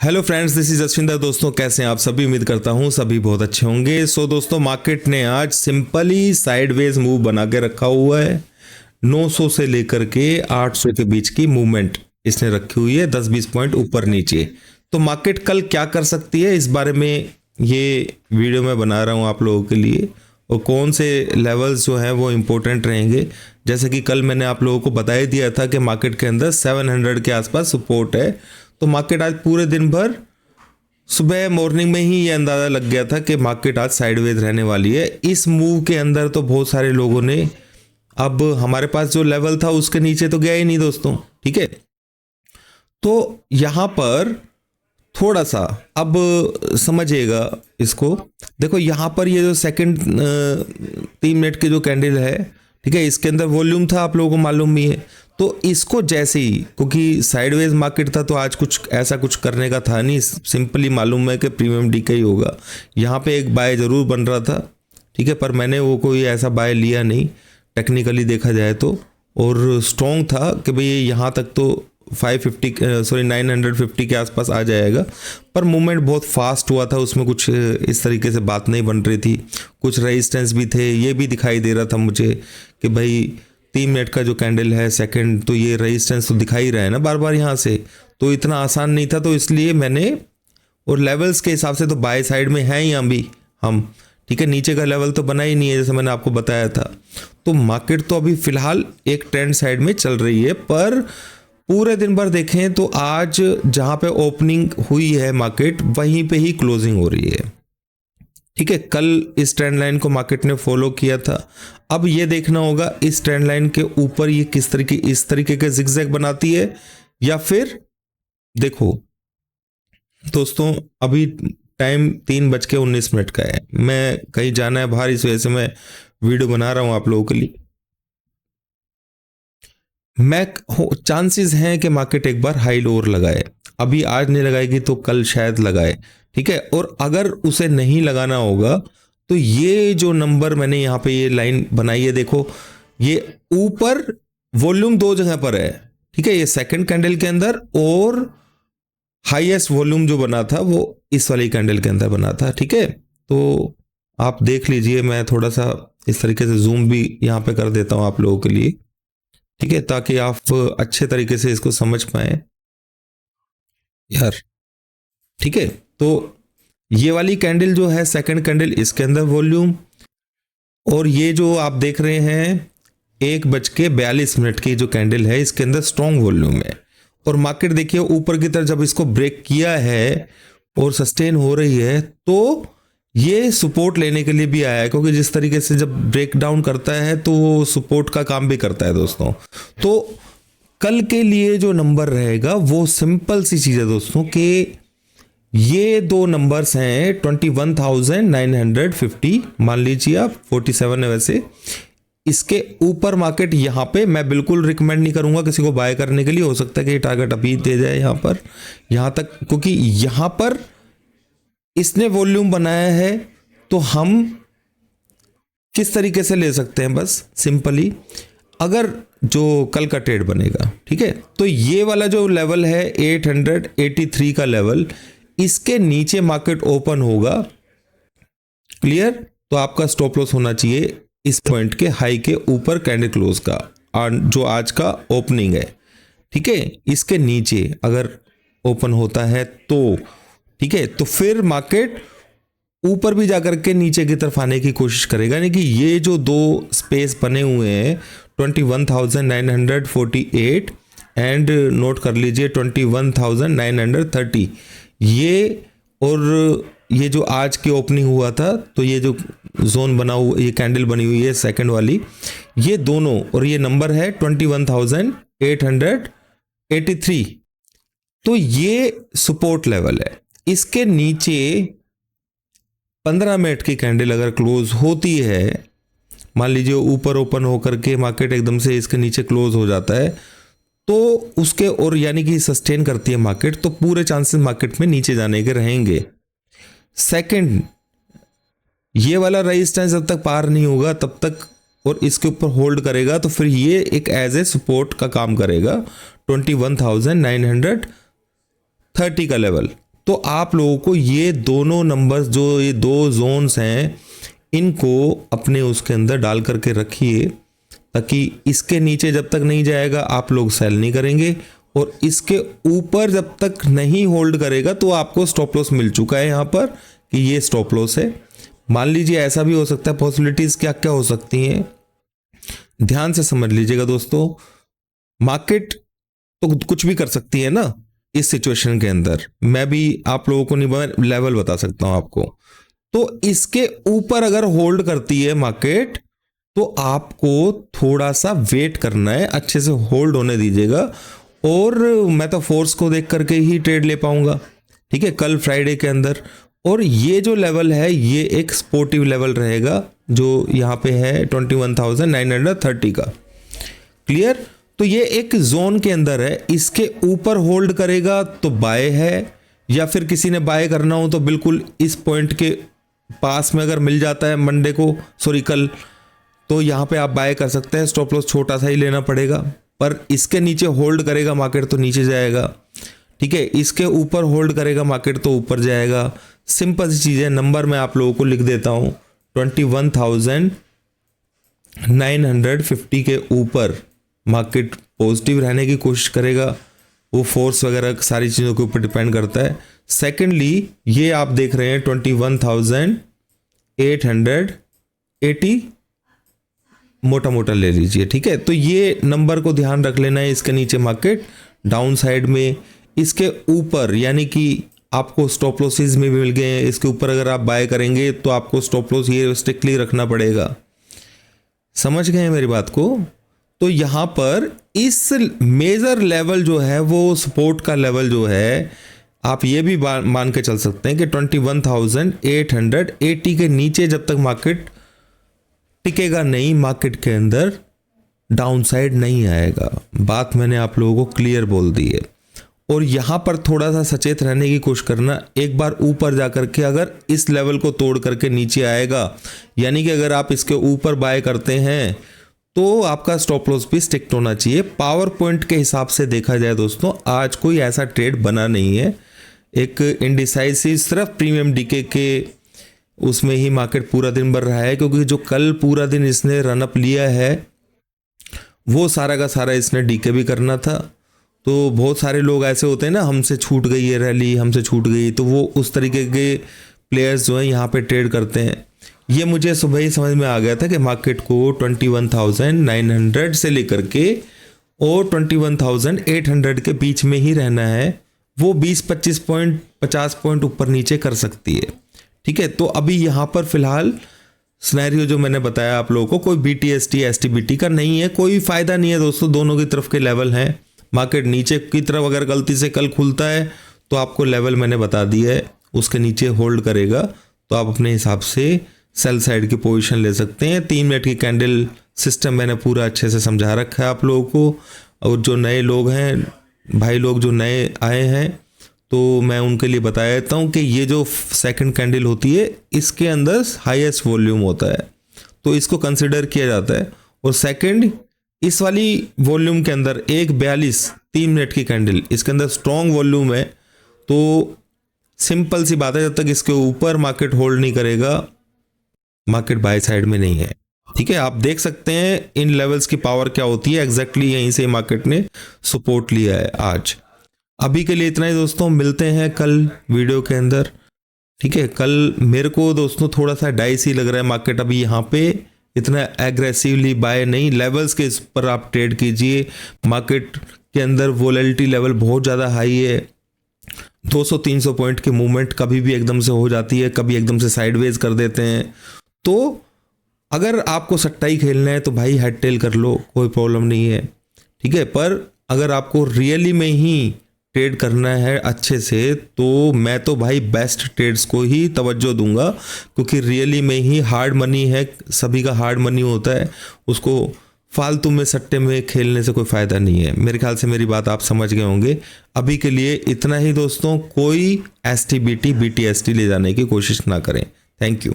Hello friends, this is Ashwinder. दोस्तों कैसे हैं आप सभी? उम्मीद करता हूं सभी बहुत अच्छे होंगे। दोस्तों मार्केट ने आज सिंपली साइडवेज मूव बना के रखा हुआ है। 900 से लेकर के 800 के बीच की मूवमेंट इसने रखी हुई है, 10-20 पॉइंट ऊपर नीचे। तो मार्केट कल क्या कर सकती है, इस बारे में ये वीडियो मैं बना रहा हूं आप लोगों के लिए। और कौन से लेवल्स जो हैं वो इम्पोर्टेंट रहेंगे, जैसे कि कल मैंने आप लोगों को बता ही दिया था कि मार्केट के अंदर 700 के आसपास सपोर्ट है। तो मार्केट आज पूरे दिन भर सुबह मॉर्निंग में ही ये अंदाज़ा लग गया था कि मार्केट आज साइडवेज रहने वाली है। इस मूव के अंदर तो बहुत सारे लोगों ने, अब हमारे पास जो लेवल था उसके नीचे तो गया ही नहीं दोस्तों, ठीक है। तो यहाँ पर थोड़ा सा अब समझिएगा इसको। देखो यहाँ पर ये जो सेकंड 3 मिनट की जो कैंडल है, ठीक है, इसके अंदर वॉल्यूम था, आप लोगों को मालूम भी है। तो इसको जैसे ही, क्योंकि साइडवेज मार्केट था तो आज कुछ ऐसा कुछ करने का था नहीं, सिंपली मालूम है कि प्रीमियम डीके ही होगा। यहाँ पे एक बाय जरूर बन रहा था, ठीक है, पर मैंने वो कोई ऐसा बाय लिया नहीं टेक्निकली देखा जाए तो। और स्ट्रॉन्ग था कि भाई यहाँ तक तो 950 के आसपास आ जाएगा, पर मूवमेंट बहुत फास्ट हुआ था, उसमें कुछ इस तरीके से बात नहीं बन रही थी। कुछ रेजिस्टेंस भी थे, ये भी दिखाई दे रहा था मुझे कि भाई 3 मिनट का जो कैंडल है सेकंड, तो ये रेजिस्टेंस तो दिखाई रहा है ना बार बार यहाँ से, तो इतना आसान नहीं था। तो इसलिए मैंने, और लेवल्स के हिसाब से तो बाय साइड में हैं ही अभी हम, ठीक है, नीचे का लेवल तो बना ही नहीं है जैसे मैंने आपको बताया था। तो मार्केट तो अभी फिलहाल एक ट्रेंड साइड में चल रही है, पर पूरे दिन भर देखें तो आज जहां पे ओपनिंग हुई है मार्केट, वहीं पे ही क्लोजिंग हो रही है, ठीक है। कल इस ट्रेंड लाइन को मार्केट ने फॉलो किया था। अब ये देखना होगा इस ट्रेंड लाइन के ऊपर ये किस तरीके, इस तरीके के जिगजैग बनाती है, या फिर देखो दोस्तों अभी टाइम 3:19 का है, मैं कहीं जाना है बाहर, इस वजह से मैं वीडियो बना रहा हूं आप लोगों के लिए। चांसेस हैं कि मार्केट एक बार हाई लोअर लगाए, अभी आज नहीं लगाएगी तो कल शायद लगाए, ठीक है। और अगर उसे नहीं लगाना होगा तो ये जो नंबर मैंने यहाँ पे ये लाइन बनाई है, देखो ये ऊपर वॉल्यूम 2 जगह पर है, ठीक है, ये सेकंड कैंडल के अंदर, और हाईएस्ट वॉल्यूम जो बना था वो इस वाली कैंडल के अंदर बना था, ठीक है। तो आप देख लीजिए, मैं थोड़ा सा इस तरीके से जूम भी यहाँ पे कर देता हूँ आप लोगों के लिए, ठीक है, ताकि आप अच्छे तरीके से इसको समझ पाए यार, ठीक है। तो ये वाली कैंडल जो है सेकंड कैंडल, इसके अंदर वॉल्यूम, और ये जो आप देख रहे हैं 1:42 की जो कैंडल है, इसके अंदर स्ट्रॉन्ग वॉल्यूम है। और मार्केट देखिए ऊपर की तरफ जब इसको ब्रेक किया है और सस्टेन हो रही है, तो ये सपोर्ट लेने के लिए भी आया है, क्योंकि जिस तरीके से जब ब्रेक डाउन करता है तो वो सपोर्ट का काम भी करता है दोस्तों। तो कल के लिए जो नंबर रहेगा वो सिंपल सी चीज़ है दोस्तों, कि ये दो नंबर्स हैं 21,950, मान लीजिए आप 47 है वैसे, इसके ऊपर मार्केट यहाँ पे मैं बिल्कुल रिकमेंड नहीं करूंगा किसी को बाय करने के लिए। हो सकता है कि ये टारगेट अभी दे जाए यहाँ पर, यहाँ तक, क्योंकि यहाँ पर इसने वॉल्यूम बनाया है। तो हम किस तरीके से ले सकते हैं, बस सिंपली, अगर जो कल का ट्रेड बनेगा, ठीक है, तो ये वाला जो लेवल है 883 का लेवल, इसके नीचे मार्केट ओपन होगा, क्लियर, तो आपका स्टॉप लॉस होना चाहिए इस पॉइंट के हाई के ऊपर कैंडल क्लोज का, जो आज का ओपनिंग है, ठीक है, इसके नीचे अगर ओपन होता है तो, ठीक है, तो फिर मार्केट ऊपर भी जाकर के नीचे की तरफ आने की कोशिश करेगा। यानी कि ये जो दो स्पेस बने हुए हैं 21,948 एंड नोट कर लीजिए 21,930, ये और ये जो आज की ओपनिंग हुआ था, तो ये जो जोन बना हुआ, ये कैंडल बनी हुई है सेकंड वाली, ये दोनों, और ये नंबर है 21,883, तो ये सपोर्ट लेवल है। इसके नीचे 15 मिनट की कैंडल अगर क्लोज होती है, मान लीजिए ऊपर ओपन होकर के मार्केट एकदम से इसके नीचे क्लोज हो जाता है, तो उसके, और यानी कि सस्टेन करती है मार्केट, तो पूरे चांसेस मार्केट में नीचे जाने के रहेंगे। सेकंड, ये वाला रेजिस्टेंस जब तक पार नहीं होगा तब तक, और इसके ऊपर होल्ड करेगा, तो फिर ये एक एज ए सपोर्ट का काम करेगा 21,930 का लेवल, तो आप लोगों को ये दोनों नंबर्स, जो ये दो जोन्स हैं, इनको अपने उसके अंदर डाल करके रखिए, ताकि इसके नीचे जब तक नहीं जाएगा आप लोग सेल नहीं करेंगे, और इसके ऊपर जब तक नहीं होल्ड करेगा तो आपको स्टॉप लॉस मिल चुका है यहाँ पर कि ये स्टॉप लॉस है। मान लीजिए ऐसा भी हो सकता है, पॉसिबिलिटीज क्या क्या हो सकती हैं, ध्यान से समझ लीजिएगा दोस्तों। मार्केट तो कुछ भी कर सकती है ना इस सिचुएशन के अंदर, मैं भी आप लोगों को नहीं लेवल बता सकता हूं आपको। तो इसके ऊपर अगर होल्ड करती है मार्केट तो आपको थोड़ा सा वेट करना है, अच्छे से होल्ड होने दीजिएगा, और मैं तो फोर्स को देख करके ही ट्रेड ले पाऊंगा, ठीक है, कल फ्राइडे के अंदर। और ये जो लेवल है ये एक सपोर्टिव लेवल रहेगा जो यहाँ पे है 21,930 का। क्लियर? तो ये एक जोन के अंदर है, इसके ऊपर होल्ड करेगा तो बाय है, या फिर किसी ने बाय करना हो तो बिल्कुल इस पॉइंट के पास में अगर मिल जाता है मंडे को, सॉरी कल, तो यहाँ पे आप बाय कर सकते हैं। स्टॉप लॉस छोटा सा ही लेना पड़ेगा, पर इसके नीचे होल्ड करेगा मार्केट तो नीचे जाएगा, ठीक है, इसके ऊपर होल्ड करेगा मार्केट तो ऊपर जाएगा। सिंपल सी चीज़ है, नंबर मैं आप लोगों को लिख देता हूँ, 21,950 के ऊपर मार्केट पॉजिटिव रहने की कोशिश करेगा, वो फोर्स वगैरह सारी चीज़ों के ऊपर डिपेंड करता है। सेकेंडली ये आप देख रहे हैं 21,880, मोटा मोटा ले लीजिए, ठीक है। तो ये नंबर को ध्यान रख लेना है, इसके नीचे मार्केट डाउन साइड में, इसके ऊपर यानी कि आपको स्टॉप लॉसेस में भी मिल गए हैं, इसके ऊपर अगर आप बाय करेंगे तो आपको स्टॉप लॉस ये स्ट्रिक्टली रखना पड़ेगा। समझ गए मेरी बात को? तो यहाँ पर इस मेजर लेवल जो है वो सपोर्ट का लेवल जो है, आप ये भी मान के चल सकते हैं कि 21,880 के नीचे जब तक मार्केट टिकेगा नहीं, मार्केट के अंदर डाउन साइड नहीं आएगा। बात मैंने आप लोगों को क्लियर बोल दी है। और यहाँ पर थोड़ा सा सचेत रहने की कोशिश करना, एक बार ऊपर जा करके अगर इस लेवल को तोड़ करके नीचे आएगा, यानी कि अगर आप इसके ऊपर बाय करते हैं तो आपका स्टॉप लॉस भी स्टिक होना चाहिए। पावर पॉइंट के हिसाब से देखा जाए दोस्तों, आज कोई ऐसा ट्रेड बना नहीं है, एक इंडिसाइसिव सिर्फ प्रीमियम डीके के उसमें ही मार्केट पूरा दिन भर रहा है, क्योंकि जो कल पूरा दिन इसने रनअप लिया है वो सारा का सारा इसने डीके भी करना था। तो बहुत सारे लोग ऐसे होते हैं ना, हमसे छूट गई है रैली, हमसे छूट गई, तो वो उस तरीके के प्लेयर्स जो हैं यहाँ पे ट्रेड करते हैं। ये मुझे सुबह ही समझ में आ गया था कि मार्केट को 21,900 से लेकर के और 21,800 के बीच में ही रहना है, वो 20-25 पॉइंट 50 पॉइंट ऊपर नीचे कर सकती है, ठीक है। तो अभी यहाँ पर फिलहाल सिनेरियो जो मैंने बताया आप लोगों को, कोई BTST STBT का नहीं है, कोई फायदा नहीं है दोस्तों, दोनों की तरफ के लेवल हैं। मार्केट नीचे की तरफ अगर गलती से कल खुलता है तो आपको लेवल मैंने बता दिया है, उसके नीचे होल्ड करेगा तो आप अपने हिसाब से सेल साइड की पोजीशन ले सकते हैं। 3 मिनट की कैंडल सिस्टम मैंने पूरा अच्छे से समझा रखा है आप लोगों को, और जो नए लोग हैं, भाई लोग जो नए आए हैं, तो मैं उनके लिए बता देता हूँ कि ये जो सेकंड कैंडल होती है इसके अंदर हाईएस्ट वॉल्यूम होता है, तो इसको कंसिडर किया जाता है। और सेकंड, इस वाली वॉल्यूम के अंदर 1:42 3 मिनट की कैंडल, इसके अंदर स्ट्रॉन्ग वॉल्यूम है। तो सिंपल सी बात है, जब तक इसके ऊपर मार्केट होल्ड नहीं करेगा, मार्केट बाय साइड में नहीं है, ठीक है। आप देख सकते हैं इन लेवल्स की पावर क्या होती है, एग्जैक्टली यहीं से मार्केट ने सपोर्ट लिया है आज। अभी के लिए इतना ही दोस्तों, मिलते हैं कल वीडियो के अंदर, ठीक है। कल मेरे को दोस्तों थोड़ा सा डाइस ही लग रहा है मार्केट, अभी यहाँ पे इतना एग्रेसिवली बाय नहीं, लेवल्स के इस पर आप ट्रेड कीजिए। मार्केट के अंदर वोलेटिलिटी लेवल बहुत ज़्यादा हाई है, 200-300 पॉइंट की मूवमेंट कभी भी एकदम से हो जाती है, कभी एकदम से साइडवेज कर देते हैं। तो अगर आपको सट्टा ही खेलना है तो भाई हेड टेल कर लो, कोई प्रॉब्लम नहीं है, ठीक है। पर अगर आपको रियली में ही ट्रेड करना है अच्छे से, तो मैं तो भाई बेस्ट ट्रेड्स को ही तवज्जो दूंगा, क्योंकि रियली में ही हार्ड मनी है, सभी का हार्ड मनी होता है, उसको फालतू में सट्टे में खेलने से कोई फ़ायदा नहीं है। मेरे ख्याल से मेरी बात आप समझ गए होंगे। अभी के लिए इतना ही दोस्तों, कोई STBT BTST ले जाने की कोशिश ना करें। Thank you.